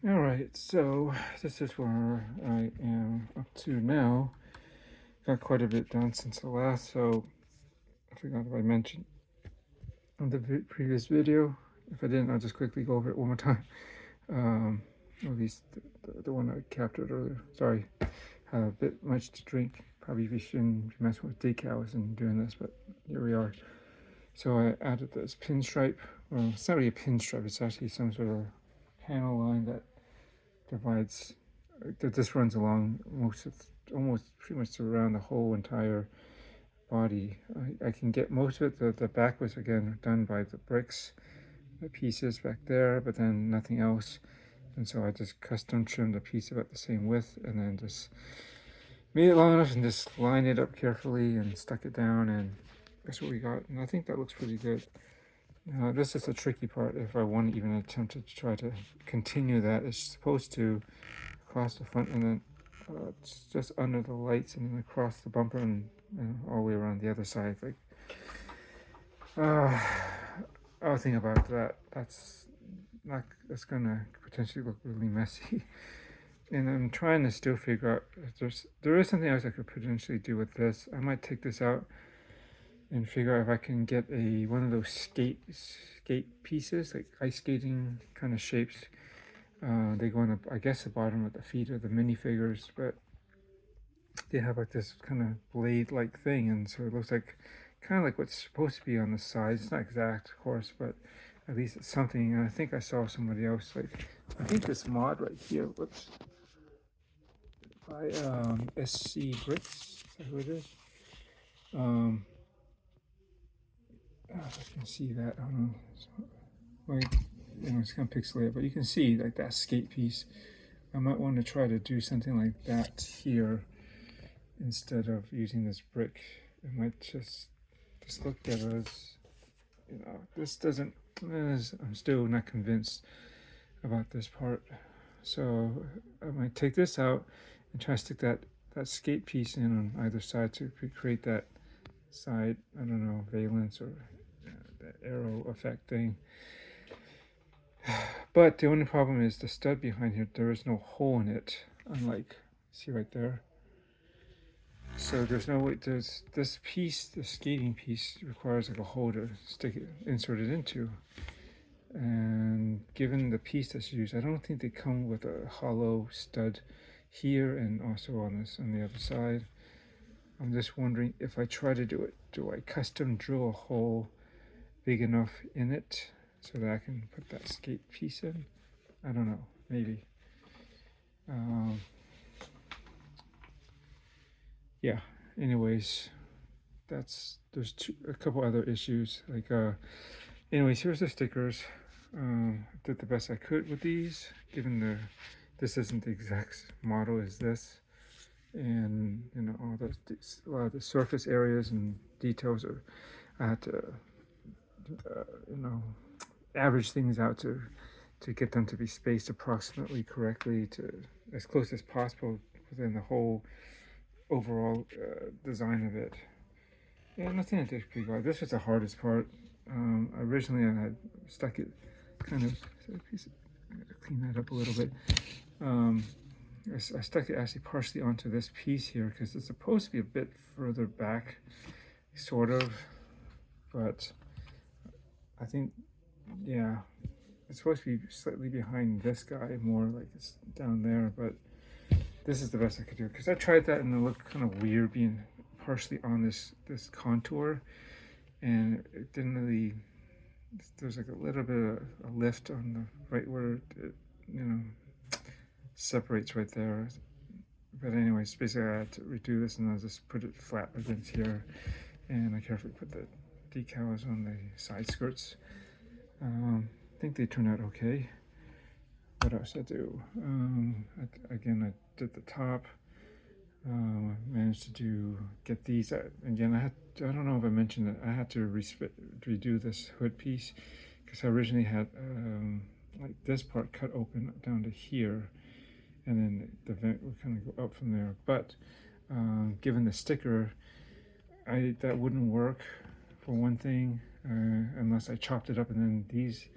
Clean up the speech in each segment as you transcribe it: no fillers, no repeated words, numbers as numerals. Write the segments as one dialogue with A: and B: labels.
A: All right, so this is where I am up to now. Got quite a bit done since the last, so I forgot if I mentioned on the previous video. If I didn't, I'll just quickly go over it one more time. Um, at least the one I captured earlier. Sorry, had a bit much to drink. Probably we shouldn't be messing with decals and doing this, but here we are. So I added this pinstripe. Well, it's not really a pinstripe. It's actually some sort of panel line that divides that this runs along most of almost pretty much around the whole entire body. I can get most of it. The back was again done by the bricks, the pieces back there, but then nothing else. And so I just custom trimmed a piece about the same width and then just made it long enough and just lined it up carefully and stuck it down, and that's what we got. And I think that looks pretty good. This is the tricky part. If I want to even attempt to try to continue that, it's supposed to across the front and then it's just under the lights and then across the bumper and all the way around the other side. Like, I'll think about that. That's gonna potentially look really messy. And I'm trying to still figure out if there is something else I could potentially do with this. I might take this out and figure out if I can get one of those skate pieces, like ice skating kind of shapes. They go on the, I guess, the bottom of the feet of the minifigures, but they have like this kind of blade-like thing, and so it looks like kind of like what's supposed to be on the sides. It's not exact, of course, but at least it's something. And I think I saw somebody else, like, I think this mod right here, whoops, by SC Bricks, is that who it is? If I can see that, I don't know. So, like, it's kind of pixelated, but you can see like that skate piece. I might want to try to do something like that here instead of using this brick. It might just look better as, this doesn't, I'm still not convinced about this part. So I might take this out and try to stick that skate piece in on either side to create that side, I don't know, valence or that arrow effect thing. But the only problem is the stud behind here, there is no hole in it, unlike, see right there. So there's no way, there's this piece, the skating piece requires like a hole to insert it into. And given the piece that's used, I don't think they come with a hollow stud here and also on the other side. I'm just wondering if I try to do it, do I custom drill a hole big enough in it so that I can put that skate piece in? I don't know, maybe. Yeah, anyways, there's a couple other issues. Like, anyways, here's the stickers. I did the best I could with these, given this isn't the exact model as this. And, all a lot of the surface areas and details I had to, average things out to get them to be spaced approximately correctly, to as close as possible within the whole overall design of it. Yeah, nothing I did pretty well. This was the hardest part. Originally I had stuck it kind of, I gotta clean that up a little bit. I stuck it actually partially onto this piece here because it's supposed to be a bit further back, sort of, but I think, yeah, it's supposed to be slightly behind this guy, more like it's down there, but this is the best I could do because I tried that and it looked kind of weird being partially on this contour, and it didn't really, there's like a little bit of a lift on the right where it separates right there. But anyways, basically I had to redo this and I'll just put it flat against here, and I carefully put the decals on the side skirts. I think they turned out okay. What else I do? Again, I did the top. Managed to get these. Again, I don't know if I mentioned that I had to redo this hood piece because I originally had like this part cut open down to here, and then the vent would kind of go up from there. But given the sticker, that wouldn't work for one thing, unless I chopped it up and then these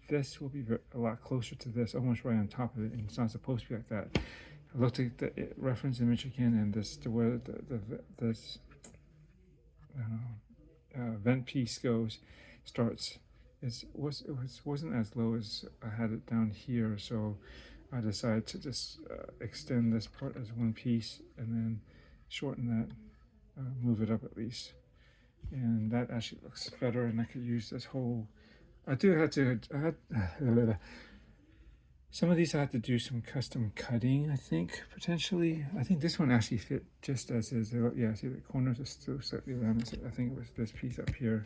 A: this will be a lot closer to this, almost right on top of it, and it's not supposed to be like that. I looked at the reference image again, and where this vent piece starts. Wasn't as low as I had it down here, so I decided to just extend this part as one piece and then shorten that, move it up at least, and that actually looks better. And I could use this whole. I had some of these. I had to do some custom cutting. I think potentially. I think this one actually fit just as is. Yeah, see the corners are still slightly rounded. I think it was this piece up here.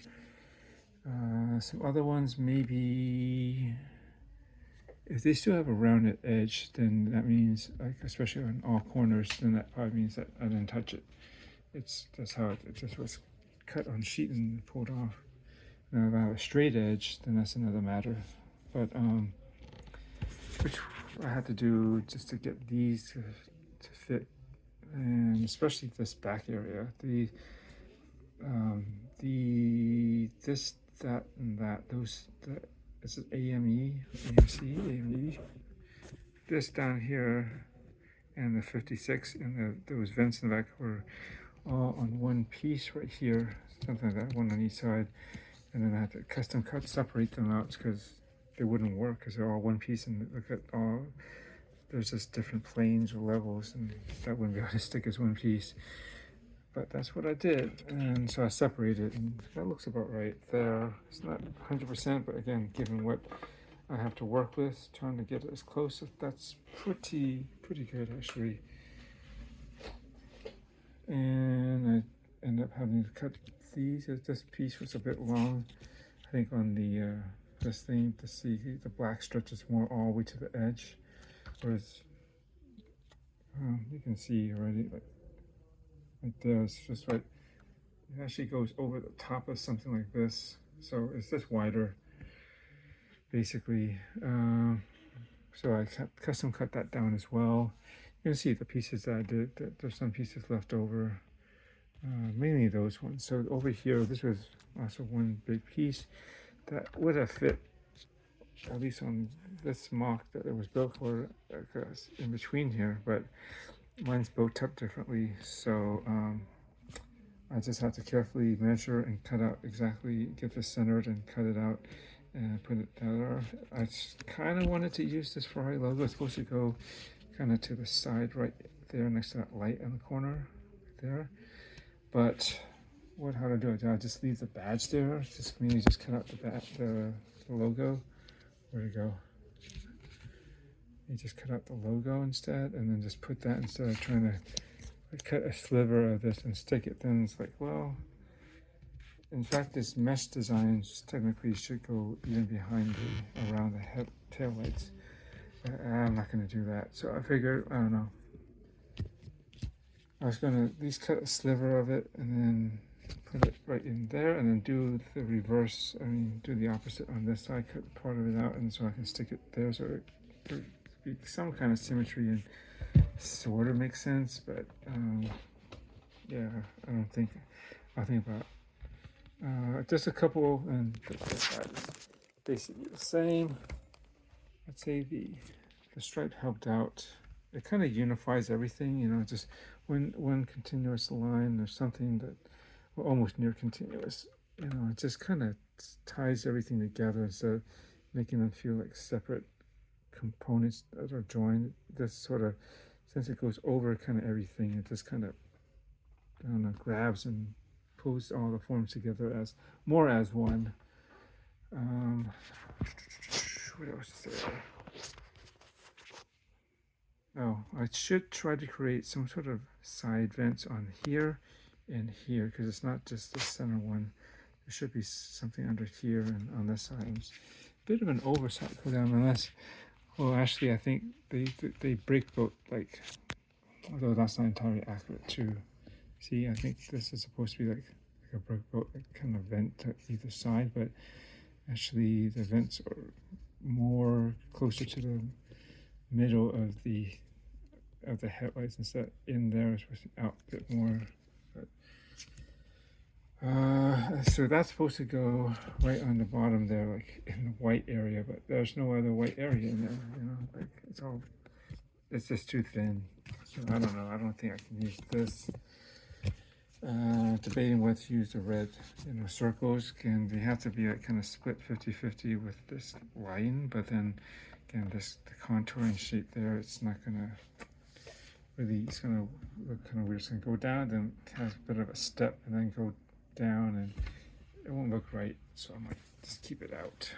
A: Some other ones maybe. If they still have a rounded edge, then that means, like, especially on all corners, then that probably means that I didn't touch it. That's how it just was cut on sheet and pulled off. Now if I have a straight edge, then that's another matter. But which I had to do just to get these to fit, and especially this back area. This, that, and that. This is AME, AMC, AME. This down here, and the 56, and those vents in the back were all on one piece right here, something like that, one on each side. And then I had to custom cut, separate them out because they wouldn't work because they're all one piece. And look at there's just different planes or levels, and that wouldn't be able to stick as one piece. But that's what I did, and so I separated, and that looks about right there. It's not 100%, but again, given what I have to work with, trying to get it as close, that's pretty good actually. And I ended up having to cut these. This piece was a bit long, I think, on the this thing, to see the black stretches more all the way to the edge, whereas you can see already, like right there, it's just right. It actually goes over the top of something like this, so it's just wider, basically. So I custom cut that down as well. You can see the pieces that I did. There's some pieces left over, mainly those ones. So over here, this was also one big piece that would have fit, at least on this mock that it was built for, in between here, but mine's built up differently, so I just have to carefully measure and cut out exactly, get this centered and cut it out and put it there. I kind of wanted to use this Ferrari logo. It's supposed to go kind of to the side right there next to that light in the corner there. But how to do it? I just leave the badge there? Just mainly just cut out the logo. Where'd it go? You just cut out the logo instead, and then just put that instead of trying to cut a sliver of this and stick it. Then it's like, well, in fact, this mesh design technically should go even behind around the tail lights. I'm not going to do that. So I figured, I don't know. I was going to at least cut a sliver of it and then put it right in there, and then do the reverse. I mean, do the opposite on this side. Cut part of it out, and so I can stick it there. So it be some kind of symmetry and sort of makes sense, but yeah, I think about just a couple, and the side is basically the same. I'd say the stripe helped out. It kind of unifies everything, you know, just one continuous line or something that, well, almost near continuous, you know, it just kind of ties everything together instead of making them feel like separate components that are joined. This sort of, since it goes over kind of everything, it just kind of, I don't know, grabs and pulls all the forms together as more as one. What else is there? Oh, I should try to create some sort of side vents on here and here, because it's not just the center one. There should be something under here and on this side. It's a bit of an oversight for them, unless, well, actually, I think they break both, like, although that's not entirely accurate too. See, I think this is supposed to be like a break bolt, like kind of vent to either side, but actually the vents are more closer to the middle of the headlights, instead in there is supposed to out a bit more. But So that's supposed to go right on the bottom there, like in the white area, but there's no other white area in there, you know, like it's just too thin. So I don't know, I don't think I can use this. Debating whether to use the red, you know, circles. They have to be like kind of split 50-50 with this line, but then again, the contouring shape there, it's not gonna really, it's gonna look kind of weird. It's gonna go down, then it has a bit of a step, and then go down, and it won't look right, so I might just keep it out.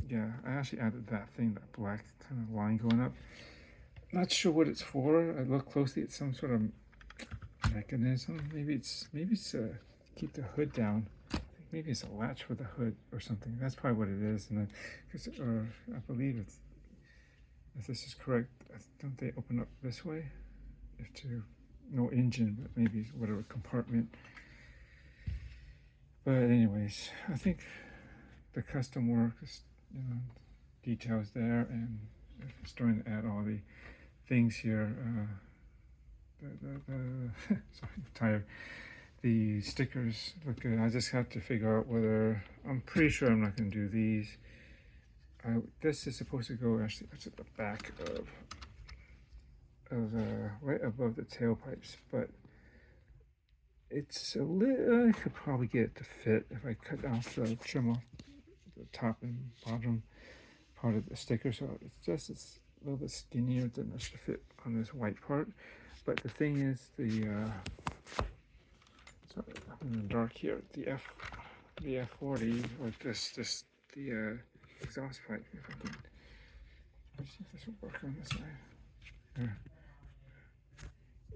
A: Yeah, I actually added that thing, that black kind of line going up. Not sure what it's for. I look closely, it's some sort of mechanism. Maybe it's to keep the hood down. I think maybe it's a latch for the hood or something. That's probably what it is. And then, I believe it's, if this is correct, don't they open up this way? If to no engine, but maybe whatever compartment. But anyways, I think the custom work is, you know, details there, and it's starting to add all the things here. Sorry, I'm tired. The stickers look good. I just have to figure out whether, I'm pretty sure I'm not going to do these. This is supposed to go actually at the back of right above the tailpipes, but it's a little, I could probably get it to fit if I cut off the trim off the top and bottom part of the sticker, so it's a little bit skinnier than it should fit on this white part. But the thing is, sorry, I'm in the dark here, the F40, or the exhaust pipe, if I can, let's see if this will work on this side. There.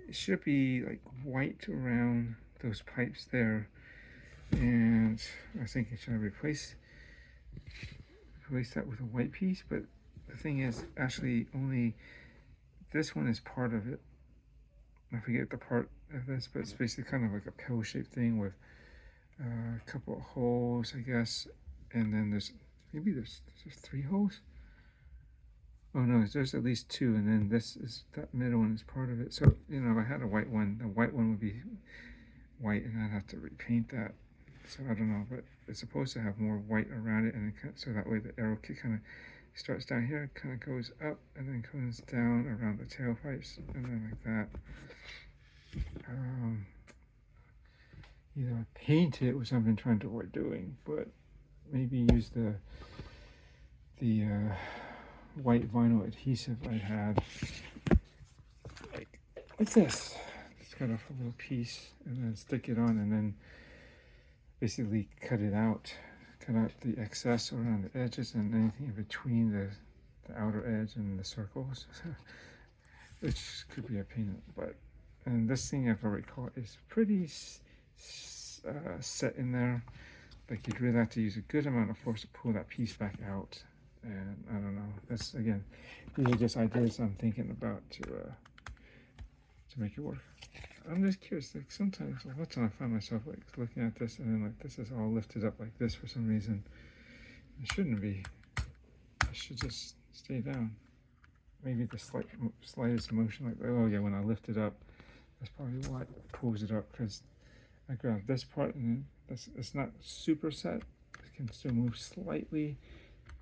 A: It should be like white around those pipes there, and I was thinking, should I replace that with a white piece? But the thing is, actually only this one is part of it. I forget the part of this, but it's basically kind of like a pill-shaped thing with a couple of holes, I guess, and then there's 3 holes. Oh no, there's at least 2, and then that middle one is part of it. So, you know, if I had a white one, the white one would be white, and I'd have to repaint that. So I don't know, but it's supposed to have more white around it, and so that way the arrow kit kind of starts down here, kind of goes up, and then comes down around the tailpipes, and then like that. Either paint it, which I've been trying to avoid doing, but maybe use the white vinyl adhesive I had, like this. Just cut off a little piece and then stick it on, and then basically cut out the excess around the edges and anything in between the outer edge and the circles, which could be a pain in the butt. And this thing, if I recall, is pretty set in there. Like, you'd really have to use a good amount of force to pull that piece back out. And I don't know. That's, again, these are just ideas I'm thinking about to make it work. I'm just curious. Like, sometimes, a lot of times I find myself like looking at this, and then like this is all lifted up like this for some reason. It shouldn't be. It should just stay down. Maybe the slightest motion, like, oh yeah, when I lift it up, that's probably why it pulls it up, because I grab this part and then it's not super set. It can still move slightly.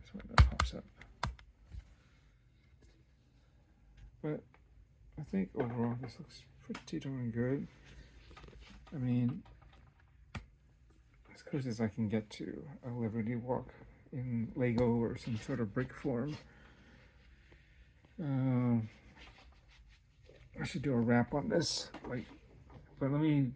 A: That's why that pops up. But I think overall this looks pretty darn good. I mean, as close as I can get to a Liberty Walk in Lego or some sort of brick form. I should do a wrap on this, like, but I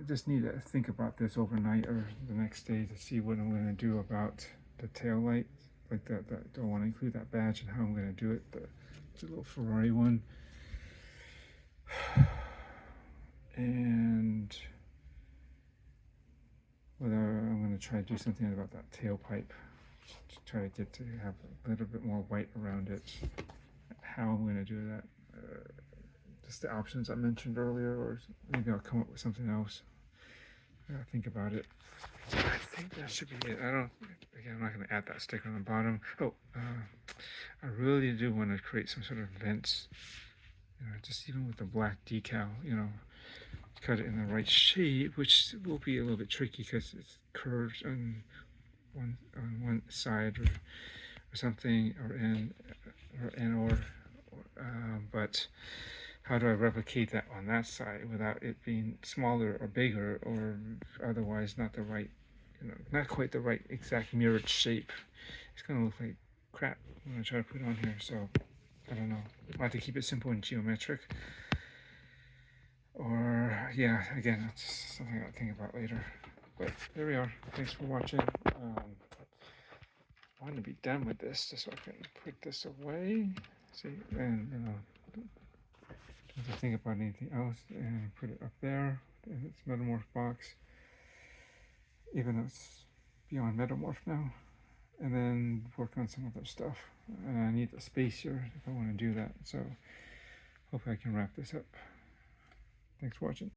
A: just need to think about this overnight or the next day to see what I'm going to do about the tail light. Like that, do I want to include that badge and how I'm going to do it, the little Ferrari one. And whether I'm going to try to do something about that tailpipe to try to get to have a little bit more white around it. How I'm going to do that. Just the options I mentioned earlier, or maybe I'll come up with something else. I gotta think about it. I think that should be it. I'm not going to add that sticker on the bottom. I really do want to create some sort of vents You know, just even with the black decal, you know, cut it in the right shape, which will be a little bit tricky because it's curved on one side or something, but how do I replicate that on that side without it being smaller or bigger or otherwise not the right, you know, not quite the right exact mirrored shape. It's gonna look like crap when I try to put it on here. So I don't know. I have to keep it simple and geometric. Or yeah, again, that's something I'll think about later. But there we are. Thanks for watching. I want to be done with this just so I can put this away. See, and you know, don't have to think about anything else, and put it up there in its Metamorph box, even though it's beyond Metamorph now. And then work on some other stuff. And I need the space here if I want to do that. So hopefully I can wrap this up. Thanks for watching.